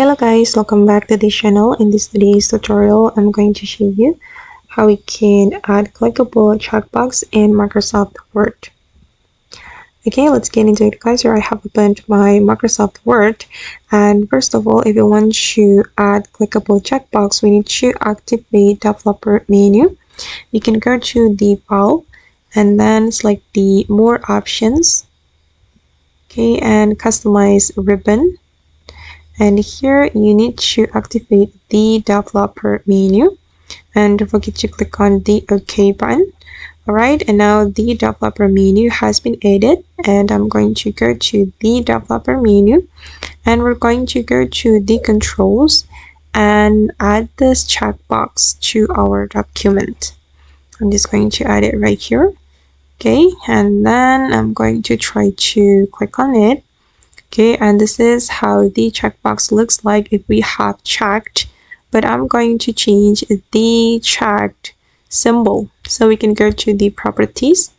Hello guys, welcome back to this channel. In this today's tutorial, I'm going to show you how we can add clickable checkbox in Microsoft Word. Okay, let's get into it guys. Here I have opened my Microsoft Word, and first of all, if you want to add clickable checkbox, we need to activate developer menu. You can go to the file and then select the more options, okay, and customize ribbon. And here you need to activate the developer menu, and don't forget to click on the OK button. Alright, and now the developer menu has been added, and I'm going to go to the developer menu, and we're going to go to the controls and add this checkbox to our document. I'm just going to add it right here. Okay, and then I'm going to try to click on it. Okay, and this is how the checkbox looks like if we have checked, but I'm going to change the checked symbol. So we can go to the properties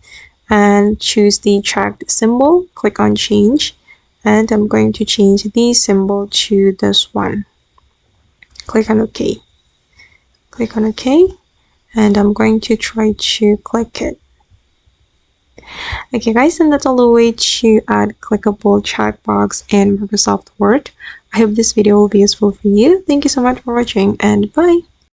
and choose the checked symbol, click on change, and I'm going to change the symbol to this one. Click on OK. Click on OK, and I'm going to try to click it. Okay guys, and that's all the way to add clickable checkbox in Microsoft Word. I hope this video will be useful for you. Thank you so much for watching, and bye.